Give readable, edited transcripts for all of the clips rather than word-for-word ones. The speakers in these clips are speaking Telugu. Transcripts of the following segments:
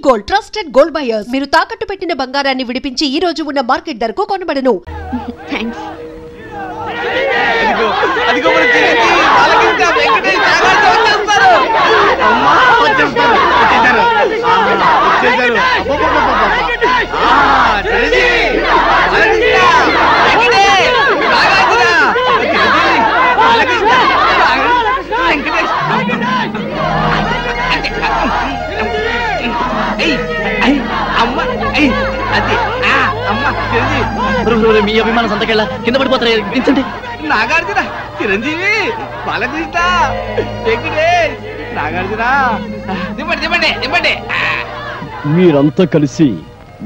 Gold, trusted gold buyers. మీరు తాకట్టు పెట్టిన బంగారాన్ని విడిపించి ఈ రోజు ఉన్న మార్కెట్ ధరకు కొనబడను. థాంక్స్. మీ అభిమానం సంతకెళ్ళ కింద పడిపోతారు. నాగార్జున, చిరంజీవి, బాలకృష్ణ, వెంకటేష్, నాగార్జున, దింపండి. మీరంతా కలిసి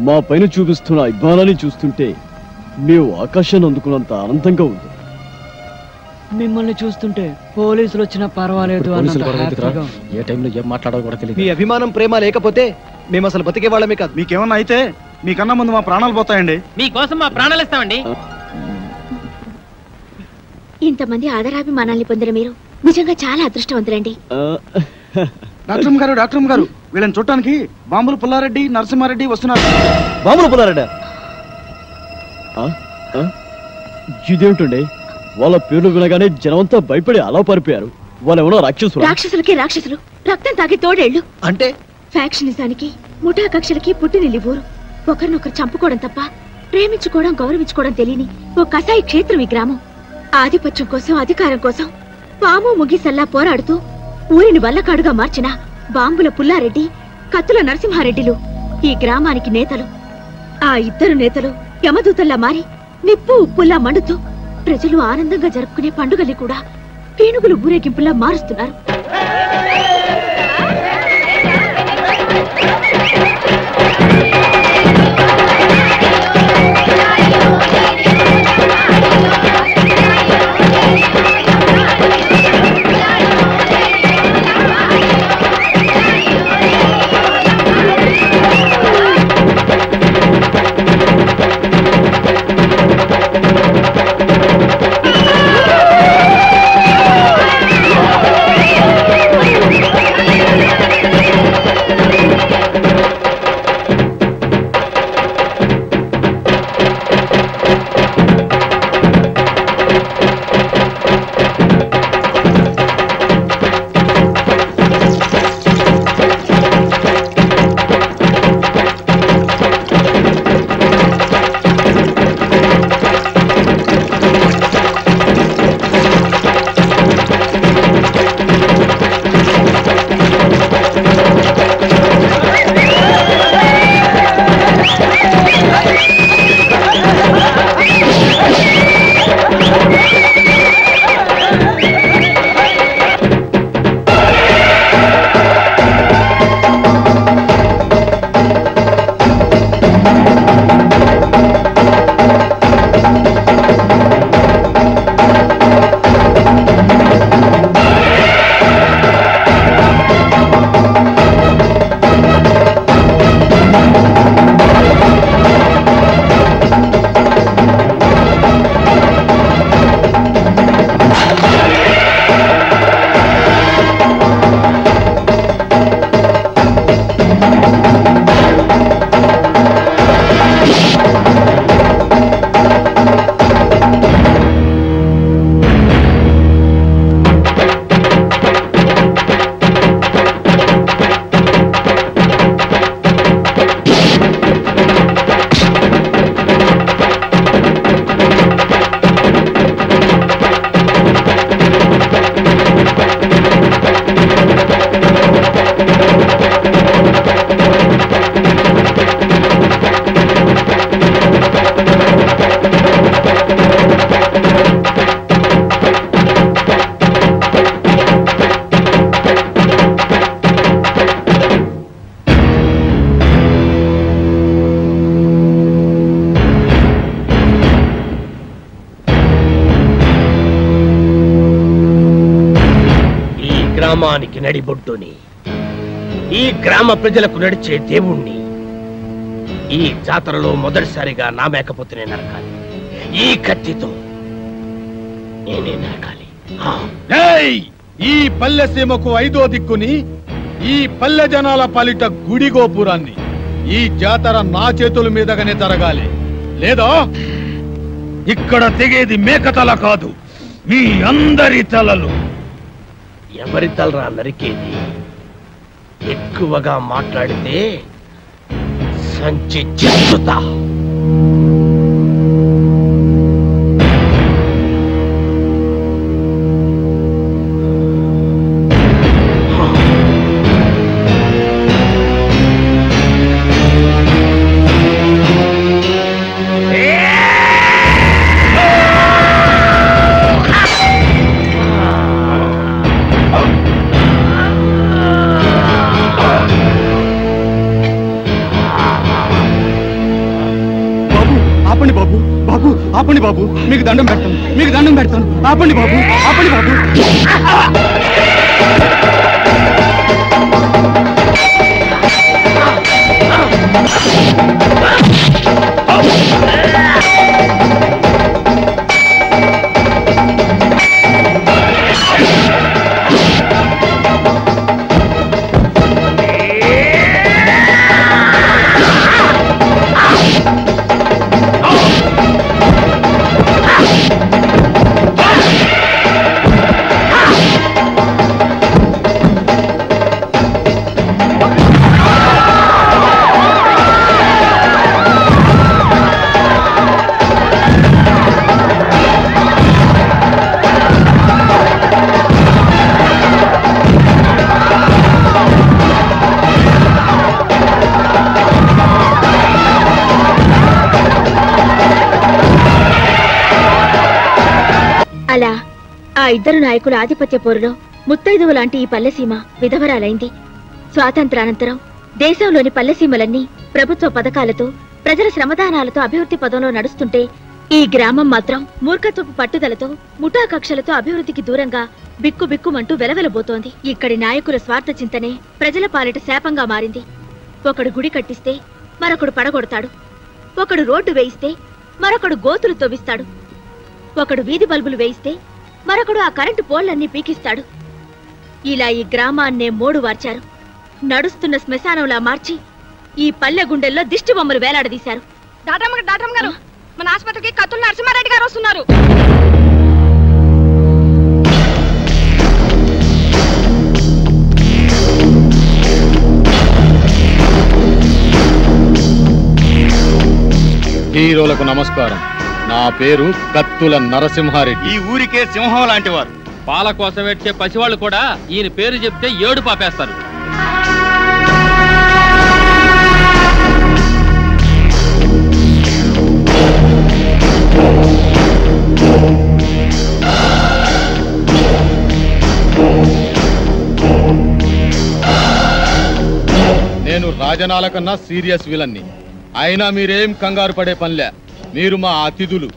మా పైన చూపిస్తున్న అభిమానాన్ని చూస్తుంటే మేము ఆకాశాన్ని అందుకున్నంత ఆనందంగా ఉంది. మిమ్మల్ని చూస్తుంటే పోలీసులు వచ్చినా పర్వాలేదు. ఏ టైంలో ఏం మాట్లాడాలో కూడా తెలియదు. మీ అభిమానం ప్రేమ లేకపోతే మేము అసలు బతికే వాళ్ళమే కాదు. మీకేమన్నా అయితే మీకన్నా ముందు మా ప్రాణాలు పోతాయండి. మీకోసం మా ప్రాణాలు ఇస్తామండి. ఇంతమంది ఆదరాభిమానాల్ని పొందిన మీరు నిజంగా చాలా అదృష్టవంతులండి. డాక్టర్ గారు వీళ్ళని చూడటానికి బాంబులు పుల్లారెడ్డి, నరసింహారెడ్డి వస్తున్నారు. బాంబులు పుల్లారెడ్డి ఇదేమిటండి? వాళ్ళ పేర్లు వినగానే జనమంతా భయపడి అలా పారిపోయారు. వాళ్ళు ఎవరో రాక్షసులకి రాక్షసులు, రక్తం తాగి తోడేళ్లు. అంటే ఫ్యాక్షనిజానికి, ముఠా కక్షలకి పుట్టినిల్లి ఊరు. ఒకరినొకరు చంపుకోవడం తప్ప ప్రేమించుకోవడం, గౌరవించుకోవడం తెలియని ఓ కసాయి క్షేత్రం ఈ గ్రామం. ఆధిపత్యం కోసం, అధికారం కోసం పాము ముగిసల్లా పోరాడుతూ ఊరిని వల్లకాడుగా మార్చిన బాంబుల పుల్లారెడ్డి, కత్తుల నరసింహారెడ్డిలు ఈ గ్రామానికి నేతలు. ఆ ఇద్దరు నేతలు యమదూతల్లా మారి నిప్పు ఉప్పుల్లా మండుతూ ప్రజలు ఆనందంగా జరుపుకునే పండుగల్ని కూడా పీనుగులు ఊరేగింపులా మారుస్తున్నారు. గ్రామానికి నడిబొడ్డుని, ఈ గ్రామ ప్రజలకు నడిచే దేవుణ్ణి ఈ జాతరలో మొదటిసారిగా నా మేకపోతేనే నరకాలి. ఈ కత్తితో నేనే నరకాలి. ఈ పల్లె సీమకు 5వ దిక్కుని, ఈ పల్లె జనాల పాలిట గుడి గోపురాన్ని ఈ జాతర నా చేతుల మీదగానే జరగాలి. లేదా ఇక్కడ తెగేది మేకతల కాదు, మీ అందరి తలలు. ఎవరి తలరా నరికేది? ఎక్కువగా మాట్లాడితే సంచి చెత్తుతా. ఆపండి బాబు, మీకు దండం పెడతాను, మీకు దండం పెడతాను. ఆపండి బాబు, ఆపండి బాబు. అలా ఆ ఇద్దరు నాయకుల ఆధిపత్య పోరులో ముత్తైదువు లాంటి ఈ పల్లెసీమ విధవరాలైంది. స్వాతంత్రానంతరం దేశంలోని పల్లెసీమలన్నీ ప్రభుత్వ పథకాలతో, ప్రజల శ్రమదానాలతో అభివృద్ధి పదంలో నడుస్తుంటే ఈ గ్రామం మాత్రం మూర్ఖత్వపు పట్టుదలతో, ముఠా కక్షలతో అభివృద్ధికి దూరంగా బిక్కుబిక్కుమంటూ వెలవెలబోతోంది. ఇక్కడి నాయకుల స్వార్థ చింతనే ప్రజల పాలిట శాపంగా మారింది. ఒకడు గుడి కట్టిస్తే మరొకడు పడగొడతాడు, ఒకడు రోడ్డు వేయిస్తే మరొకడు గోతులు తవ్విస్తాడు, ఒకడు వీధి బల్బులు వేయిస్తే మరొకడు ఆ కరెంటు పోళ్లన్నీ పీకిస్తాడు. ఇలా ఈ గ్రామాన్నే మోడు వార్చారు. నడుస్తున్న శ్మశానంలా మార్చి ఈ పల్లె గుండెల్లో దిష్టి బొమ్మలు వేలాడదీశారు. డాక్టర్ గారు, మన ఆసుపత్రికి కత్తుల నరసింహారెడ్డి గారు వస్తున్నారు. హీరోలకు నమస్కారం. నా పేరు కత్తుల నరసింహారెడ్డి. ఈ ఊరికే సింహం లాంటి వారు. పాల కోసం వచ్చే పసివాళ్ళు కూడా ఈయన పేరు చెప్తే ఏడు పాపేస్తారు. నేను రాజనాల కన్నా సీరియస్ విలన్ని. అయినా మీరేం కంగారు పడే పనిలే. మీరు మా అతిథులు,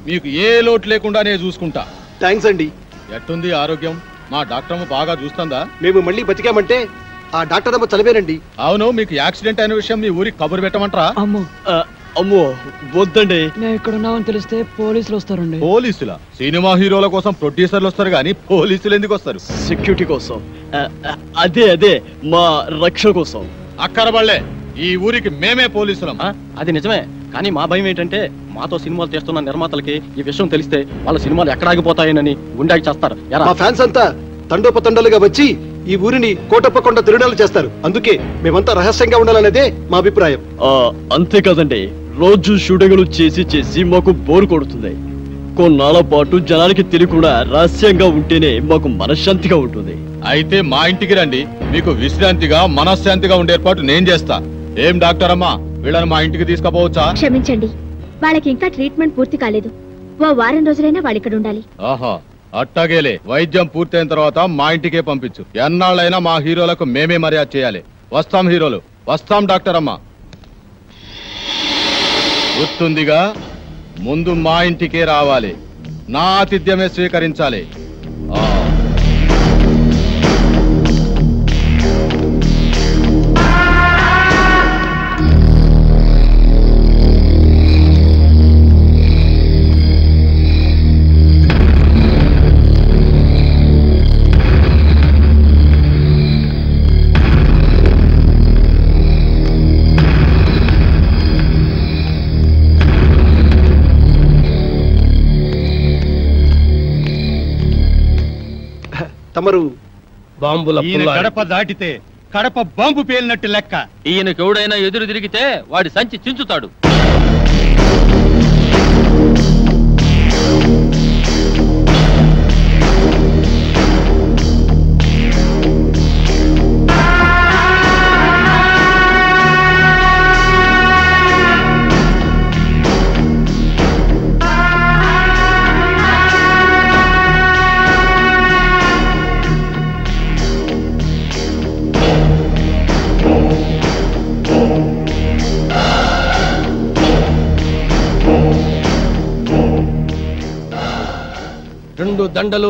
మీకు ఏ లోటు లేకుండా నేను చూసుకుంటా. థ్యాంక్స్ అండి. ఎట్టుంది ఆరోగ్యం? మా డాక్టర్ బాగా చూస్తుందా? మేము మళ్ళీ బతికామంటే ఆ డాక్టర్ అమ్మ చదివేనండి. అవును, మీకు యాక్సిడెంట్ అయిన విషయం మీ ఊరికి కబురు పెట్టమంటారా? అమ్మో వద్దండి. నేను ఇక్కడ ఉన్నామని తెలిస్తే పోలీసులు వస్తారండి. పోలీసులా? సినిమా హీరోల కోసం ప్రొడ్యూసర్లు వస్తారు కానీ పోలీసులు ఎందుకు వస్తారు? సెక్యూరిటీ కోసం. అదే మా రక్షణ కోసం. అక్కరబళ్ళే, ఈ ఊరికి మేమే పోలీసులం. అది నిజమే, కానీ మా భయం ఏంటంటే మాతో సినిమాలు చేస్తున్న నిర్మాతలకి ఈ విషయం తెలిస్తే వాళ్ళ సినిమాలు ఎక్కడ ఆగిపోతాయని గుండాకి చేస్తారు. మా ఫ్యాన్స్ అంతా తండోపతండాలుగా వచ్చి ఈ ఊరిని కోటప్పకొండ తిరునాలు చేస్తారు. అందుకే మేమంతా రహస్యంగా ఉండాలనేదే మా అభిప్రాయం. అంతే కదండి, రోజు షూటింగ్లు చేసి మాకు బోరు కొడుతుంది. కొన్నాళ్ళ పాటు జనానికి తెలియకుండా రహస్యంగా ఉంటేనే మాకు మనశ్శాంతిగా ఉంటుంది. అయితే మా ఇంటికి రండి, మీకు విశ్రాంతిగా మనశ్శాంతిగా ఉండే ఏర్పాటు నేను చేస్తా. ఏం డాక్టర్ అమ్మా, వీళ్ళని మా ఇంటికి తీసుకుపోవచ్చా? క్షమించండి, వాళ్ళకి ఇంకా ట్రీట్మెంట్ పూర్తి కాలేదు. ఓ వారం రోజులైనా వాళ్ళు ఇక్కడ ఉండాలి. ఆహా, అట్టాగేలే. వైద్యం పూర్తయిన తర్వాత మా ఇంటికే పంపించు. ఎన్నాళ్ళైనా మా హీరోలకు మేమే మర్యాద చేయాలి. వస్తాం హీరోలు, వస్తాం డాక్టర్ అమ్మా. గుర్తుందిగా, ముందు మా ఇంటికే రావాలి, నా ఆతిథ్యమే స్వీకరించాలి. తమరు బాంబుల గడప దాటితే కడప బాంబు పేలినట్టు లెక్క. ఈయనకు ఎవడైనా ఎదురు తిరిగితే వాడి సంచి చించుతాడు.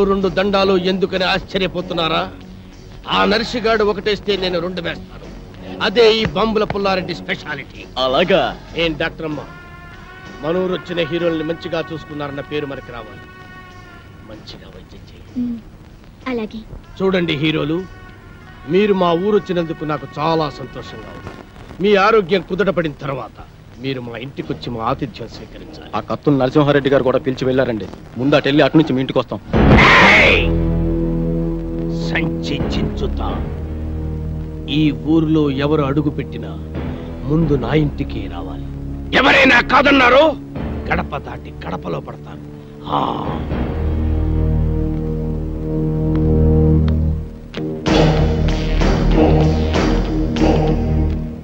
రెండు దండాలు ఎందుకని ఆశ్చర్యపోతున్నారా? ఆ నర్సిగాడు ఒకటేస్తే నేను 2 వేస్తాను. అదే ఈ బాంబుల పుల్లారెడ్డి స్పెషాలిటీ. అలాగా? ఏం డాక్టర్ అమ్మ, మనూరు వచ్చిన హీరోల్ని మంచిగా చూసుకున్నారన్న పేరు మనకి రావాలి. మంచిగా వైద్యం చేయండి. అలాగే. చూడండి హీరోలు, మీరు మా ఊరు వచ్చినందుకు నాకు చాలా సంతోషంగా ఉంది. మీ ఆరోగ్యం కుదటపడిన తర్వాత మీరు మా ఇంటికి వచ్చి మా ఆతిథ్యం స్వీకరించాలి. ఆ కత్తులు నరసింహారెడ్డి గారు కూడా పిలిచి వెళ్ళారండి. ముందు అటెళ్ళి అటు నుంచి మీ ఇంటికి వస్తాం. సంచి చించుతా. ఈ ఊర్లో ఎవరు అడుగు పెట్టినా ముందు నా ఇంటికి రావాలి. ఎవరైనా కాదన్నారో గడప దాటి గడపలో పడతాను.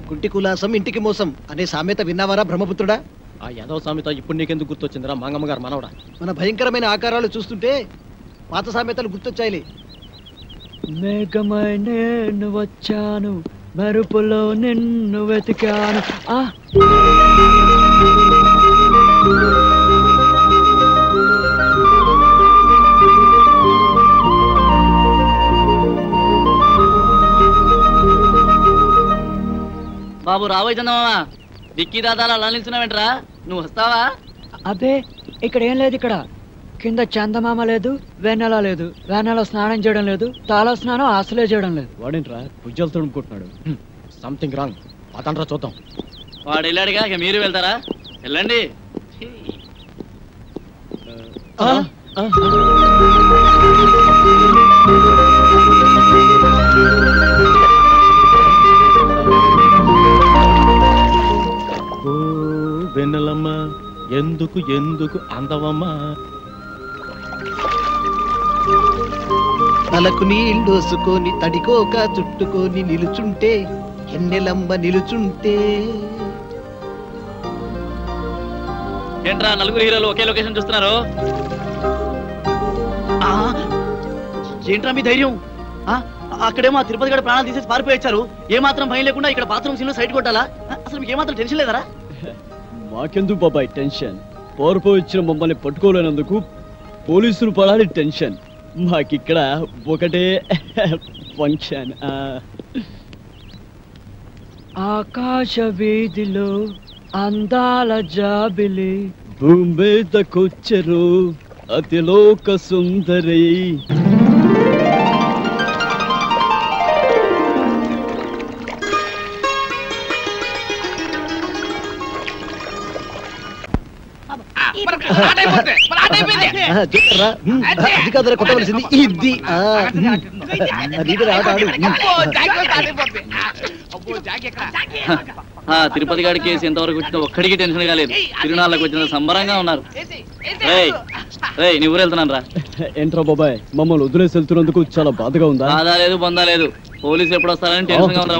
కుంటి కులాసం ఇంటికి మోసం అనే సామెత విన్నావారా బ్రహ్మపుత్రుడా? ఆ యాదవ సామెత ఇప్పుడు నీకెందుకు గుర్తొచ్చిందిరా మంగమ్మ గారు మనవడా? మన భయంకరమైన ఆకారాలు చూస్తుంటే పాత సామెతలు గుర్తొచ్చాయిలే. మేఘమై నేను వచ్చాను, మెరుపులో నిన్ను వెతికాను. బాబు రాబోయే చందమామా, డిక్కీ దాదాలు అలా నిల్చున్నావేంట్రా? నువ్వు వస్తావా? అబ్బే ఇక్కడ ఏం లేదు. ఇక్కడ కింద చందమామ లేదు, వెన్నెల లేదు. వెన్నెల స్నానం చేయడం లేదు, తాళ స్నానం అసలే చేయడం లేదు. వాడేంట్రా భుజాలు తడుముకుంటున్నాడు? Something wrong. అతండ్రా చూద్దాం. వాడు వెళ్ళాడుగా, ఇక మీరు వెళ్తారా? వెళ్ళండి. వెన్నెలమ్మ ఎందుకు ఎందుకు అందవమ్మా? తలకు నీళ్ళోసుకొని తడికోక చుట్టుకొని నిలుచుంటే ఎన్నెలమ్మ నిలుచుంటే. ఏంట్రా నలుగురు హీరోలు ఒకే లొకేషన్ చూస్తున్నారు? ఏంట్రా మీ ధైర్యం? అక్కడేమో తిరుపతి గడ ప్రాణాలు తీసేసి పారిపోయించారు. ఏమాత్రం భయం లేకుండా ఇక్కడ బాత్రూమ్ సీన్ లో సైడ్ కొట్టాలా? అసలు మీకు ఏమాత్రం టెన్షన్ లేదరా? మాకెందుకు బాబాయ్ టెన్షన్? పోర్పోయి వచ్చిన మమ్మల్ని పట్టుకోలేనందుకు పోలీసులు పడాలి టెన్షన్. మాకిక్కడ ఒకటే ఫంక్షన్. ఆకాశ వీధిలో అందాల జాబిలి, భూమి మీదకొచ్చరు అతిలోక సుందరి. అది కాదురా కొట్టవలసింది ఇది. తిరుపతి గారి కేసు ఎంతవరకు వచ్చినా ఒక్కడికి టెన్షన్ కాలేదు. తిరునాళ్ళకి వచ్చిన సంబరంగా ఉన్నారు. నీ ఊరు వెళ్తున్నాను రా. ఏంట్రా బాబాయ్ మమ్మల్ని వదిలేసి వెళ్తున్నందుకు చాలా బాధగా ఉందా? బాధ లేదు, బొందా లేదు. పోలీసు ఎప్పుడు వస్తారని టెన్షన్ గా ఉందా?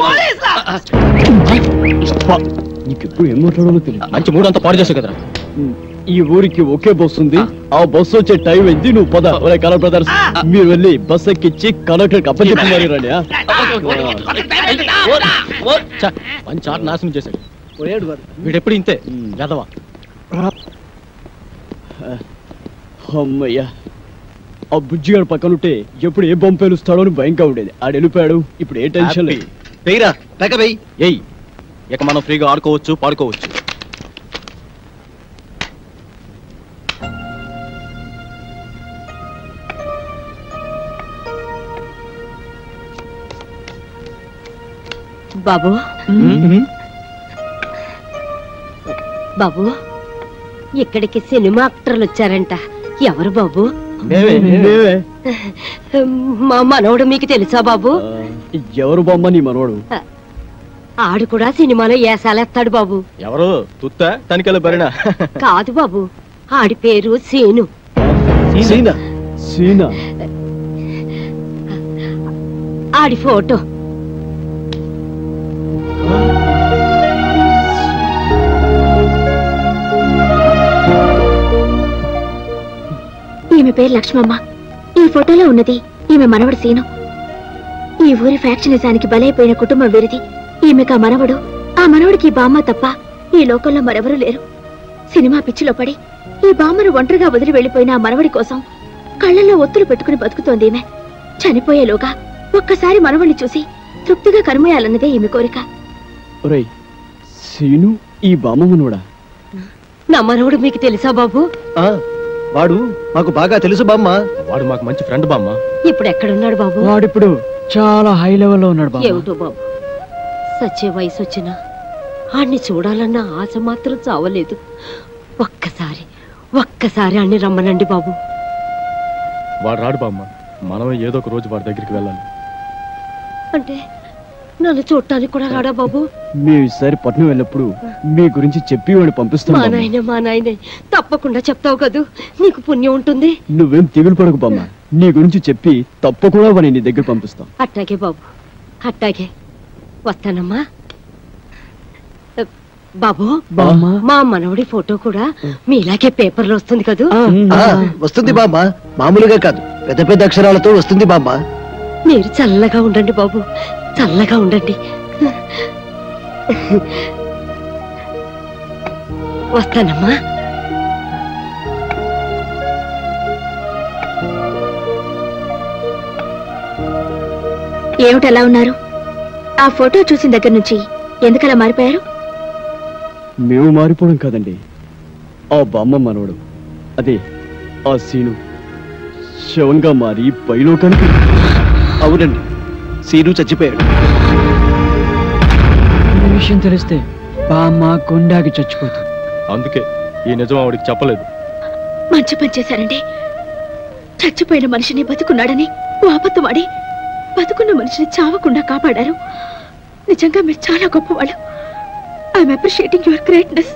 నీకెప్పుడు ఏం మాట్లాడాలో తెలియదు. మంచి మూడు అంతా పాడు చేసావు కదరా. ఈ ఊరికి ఒకే బస్సు ఉంది. ఆ బస్సు వచ్చే టైం అయింది. నువ్వు పద. కలర్ బ్రదర్స్ మీరు వెళ్ళి బస్ ఎక్కించి కలెక్టర్ అప్పచెప్పి మరి రండి. మంచి ఆట నాశనం చేశాడు. వీడెప్పుడు ఇంతే యాదవా. అమ్మయ్యా, ఆ బుజ్జిగాడు పక్కనుంటే ఎప్పుడు ఏ బొమ్మ పేలుస్తాడో అని భయంగా ఉండేది. ఆడు వెళ్ళిపోయాడు. ఇప్పుడు ఏ టెన్షన్ లేదు. ఏయ్, ఇక మనం ఫ్రీగా ఆడుకోవచ్చు, పాడుకోవచ్చు. బాబు బాబు, ఇక్కడికి సినిమా యాక్టర్లు వచ్చారంట. ఎవరు బాబు? మా మనవడు మీకు తెలుసా బాబు? ఎవరు బామ్మ నీ మనవడు? ఆడు కూడా సినిమాలో ఏసాలేస్తాడు బాబు. ఎవరు తుత్తా తనికెళ్ళ బరినా? కాదు బాబు, ఆడి పేరు సీను. సీనా? ఆడి ఫోటో. ఈమె పేరు లక్ష్మమ్మ. ఈ ఫోటోలో ఉన్నది ఈమె మనవడు సీను. ఈ ఊరి ఫ్యాక్షనిజానికి బలైపోయిన కుటుంబం వీరిది. ఈమెకు ఆ మనవడు, ఆ మనవడికి బామ్మ తప్ప ఈ లోకంలో మరెవరూ లేరు. సినిమా పిచ్చిలో పడి ఈ బామ్మను ఒంటరిగా వదిలి వెళ్లిపోయిన ఆ మనవడి కోసం కళ్ళల్లో ఒత్తులు పెట్టుకుని బతుకుతోంది ఈమె. చనిపోయేలోగా ఒక్కసారి మనవడిని చూసి తృప్తిగా కర్మేయాలన్నదే ఈమె కోరిక. సీను ఈ బామ్మ మనవడా? నా మనవడు మీకు తెలుసా బాబు? వాడు మాకు బాగా తెలుసు బామ్మ. వాడు మాకు మంచి ఫ్రెండ్ బామ్మ. ఇప్పుడు ఎక్కడున్నాడు బాబు? వాడిప్పుడు చాలా హై లెవెల్లో ఉన్నాడు బాబు. ఏమిటో బాబు, సచ్చే వయసు వచ్చినా ఆడిని చూడాలన్న ఆశ మాత్రం చావలేదు. ఒక్కసారి ఆడిని రమ్మనండి బాబు. వాడు రాడు బామ్మ, మనమే ఏదో ఒక రోజు వాడి దగ్గరికి వెళ్ళాలి. అంటే నన్ను చూడటానికి కూడా రాడా బాబు? మేము ఈసారి పట్నం వెళ్ళినప్పుడు మీ గురించి చెప్పి వాడిని పంపిస్తాం. మా నాయనే తప్పకుండా చెప్తావు కదూ, నీకు పుణ్యం ఉంటుంది. నువ్వేం దిగులు పడకు బామ్మ, నీ గురించి చెప్పి తప్పకుండా వాడిని నీ దగ్గర పంపిస్తాం. అట్టాగే బాబు, అట్టాగే. వస్తానమ్మా. బాబు, మా మనవడి ఫోటో కూడా మీలాగే పేపర్లో వస్తుంది కదూ? వస్తుంది బామ్మ, మామూలుగా కాదు, పెద్ద పెద్ద అక్షరాలతో వస్తుంది బామ్మ. మీరు చల్లగా ఉండండి బాబు, చల్లగా ఉండండి. వస్తానమ్మా. ఏమిటలా ఉన్నారు? ఆ ఫోటో చూసిన దగ్గర నుంచి ఎందుకలా మారిపోయారు? మేము మారిపోవడం కాదండి, ఆ బామ్మ మనవడు, అదే ఆ సీను శవంగా మారి పైలోకానికి. అవునండి, సీను చచ్చిపోయాడు. ఈ విషయం తెలిస్తే బామ్మ గుండాకి చచ్చిపోతుంది. అందుకే ఈ నిజం ఆవిడికి చెప్పలేదు. మంచి పని చేశారండి. చచ్చిపోయిన మనిషిని బతుకున్నాడని ఓ అబద్ధమాడి బతుకున్న మనిషిని చావకుండా కాపాడారు. నిజంగా మీరు చాలా గొప్పవాళ్ళు. I'm appreciating your greatness.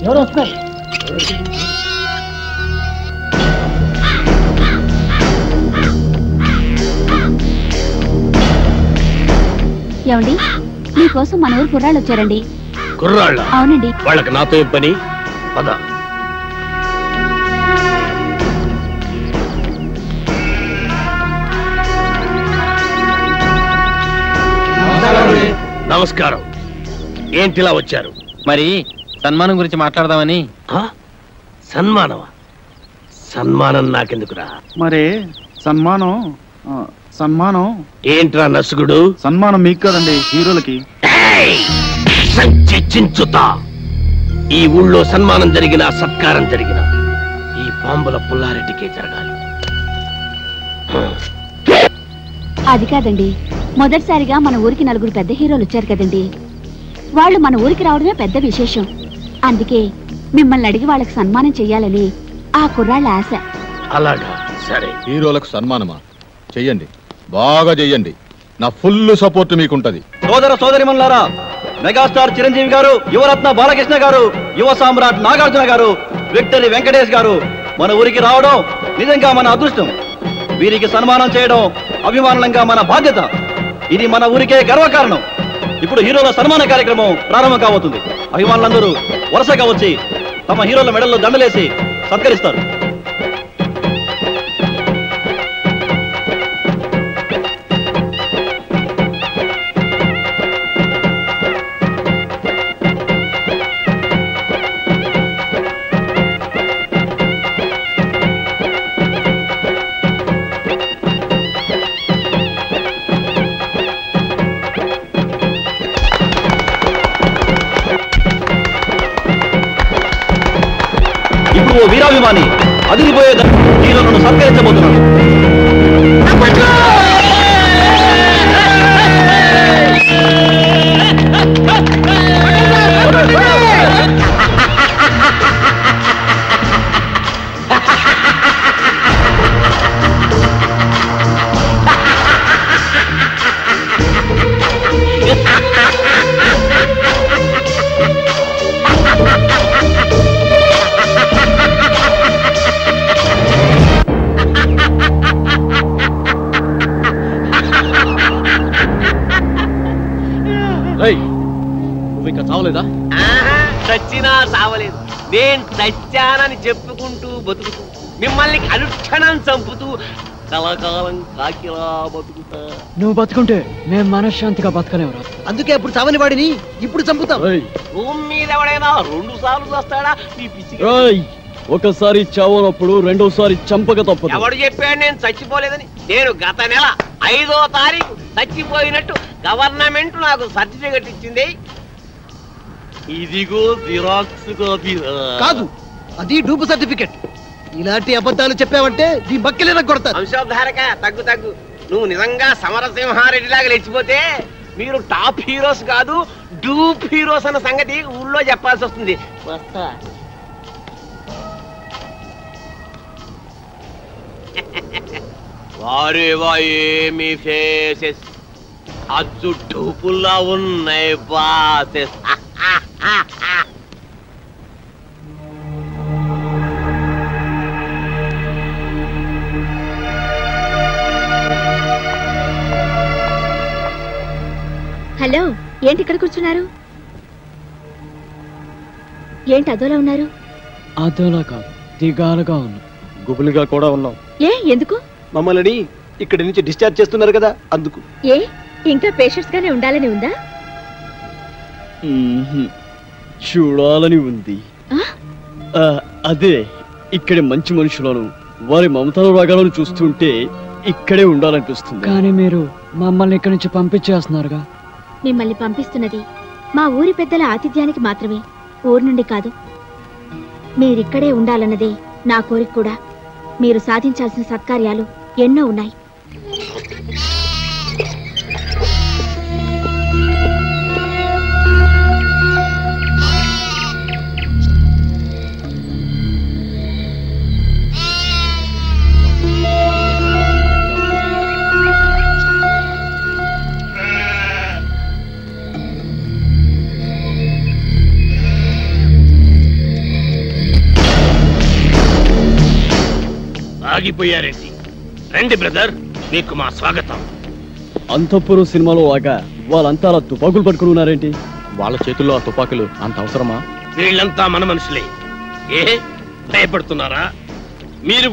ఎవరు వస్తున్నారు? ఏమండి, మీకోసం మన ఊరు కుర్రాళ్ళు వచ్చారండి. కుర్రాళ్ళ? అవునండి. వాళ్ళకి నాతో ఏం పని? పద. నమస్కారం. ఏంటిలా వచ్చారు? మరి సన్మానం గురించి మాట్లాడదామని. సన్మానమా? సన్మానం నాకెందుకురా? మరి సన్మానం ఏంట్రా నసుగుడు? సన్మానం మీకు కదండి, హీరోలకి. చించుతా. ఈ ఊళ్ళో సన్మానం జరిగినా సత్కారం జరిగినా ఈ బాంబుల పుల్లారెడ్డికే జరగాలి. అది కాదండి, మొదటిసారిగా మన ఊరికి నలుగురు పెద్ద హీరోలు వచ్చారు కదండి. వాళ్ళు మన ఊరికి రావడమే పెద్ద విశేషం. అందుకే మిమ్మల్ని అడిగి వాళ్ళకి సన్మానం చెయ్యాలని ఆ కుర్రాళ్ళ ఆశ. అలాగా, సరే. హీరోలకు సన్మానమా? చెయ్యండి, బాగా చెయ్యండి. నా ఫుల్ సపోర్ట్ మీకుంటది. సోదర సోదరిమణులారా, మెగాస్టార్ చిరంజీవి గారు, యువరత్న బాలకృష్ణ గారు, యువ సామ్రాట్ నాగార్జున గారు, విక్టరీ వెంకటేష్ గారు మన ఊరికి రావడం నిజంగా మన అదృష్టం. వీరికి సన్మానం చేయడం అభిమానంగా మన బాధ్యత. ఇది మన ఊరికే గర్వకారణం. ఇప్పుడు హీరోల సన్మాన కార్యక్రమం ప్రారంభం కాబోతుంది. అభిమానులందరూ వరుసగా వచ్చి తమ హీరోల మెడల్లో దండలేసి సత్కరిస్తారు. ఇప్పుడు ఓ వీరాభిమాని అదిరిపోయే హీరోలను సత్కరించబోతున్నాడు. సావలేదా? చచ్చినా సావలేదు. నేను చచ్చానని చెప్పుకుంటూ బతుకుతూ మిమ్మల్ని అనుక్షణం చంపుతూ కలకాలం కాకిలా బతుకుతా. నువ్వు బతుకుంటే మేము మనశ్శాంతిగా బతకలేవురా. అందుకే అప్పుడు చావని వాడిని ఇప్పుడు చంపుతాం. భూమి మీద ఎవడైనా 2 సార్లు వస్తాడా? ఈ పిచ్చి ఒకసారి చావనప్పుడు రెండోసారి చంపక తప్పదు. ఎవడు చెప్పాడు నేను చచ్చిపోలేదని? నేను గత నెల 5వ తారీఖు చచ్చిపోయినట్టు గవర్నమెంట్ నాకు సర్టిఫికెట్ ఇచ్చింది. ఇదిగో జిరాక్స్ కాపీ. కాదు, అది డూపు సర్టిఫికెట్. ఇలాంటి అబద్ధాలు చెప్పావంటే నీ బక్కిలేన కొడతాను. వంశోద్ధారక తగ్గు. నువ్వు నిజంగా సమరసింహారెడ్డిలాగా లేచిపోతే మీరు టాప్ హీరోస్ కాదు డూప్ హీరోస్ అన్న సంగతి ఊళ్ళో చెప్పాల్సి వస్తుంది. వస్తా. వారేవా ఏమి ఫేసెస్, అచ్చు డూపుల్లా ఉన్నాయి బాసెస్. హలో, ఏంటి ఇక్కడ కూర్చున్నారు? ఏంటి అదోలా ఉన్నారు? అదోలా కాదు, దిగాలుగా ఉన్నా, గుబులుగా కూడా ఉన్నాం. ఏ ఎందుకు? మమ్మల్ని ఇక్కడి నుంచి డిశ్చార్జ్ చేస్తున్నారు కదా, అందుకు. ఏ ఇంకా పేషెంట్స్ గానే ఉండాలని ఉందా? చూడాలని ఉంది. అదే ఇక్కడి మంచి మనుషులను వారి మమతాల రాగాలను చూస్తుంటే ఇక్కడే ఉండాలనిపిస్తుంది. కానీ మీరు మమ్మల్ని ఇక్కడి నుంచి పంపించేస్తున్నారుగా. మిమ్మల్ని పంపిస్తున్నది మా ఊరి పెద్దల ఆతిథ్యానికి మాత్రమే, ఊరు నుండి కాదు. మీరిక్కడే ఉండాలన్నదే నా కోరిక కూడా. మీరు సాధించాల్సిన సత్కార్యాలు ఎన్నో ఉన్నాయి. ఆగిపోయారేంటి? రండి బ్రదర్, మీకు మా స్వాగతం. అంతఃపురం సినిమాలో లాగా వాళ్ళంతా అలా తుపాకులు పట్టుకుని ఉన్నారేంటి? వాళ్ళ చేతుల్లో ఆ తుపాకులు అంత అవసరమా? వీళ్ళంతా మన మనుషులే. ఏ భయపడుతున్నారా? మీరు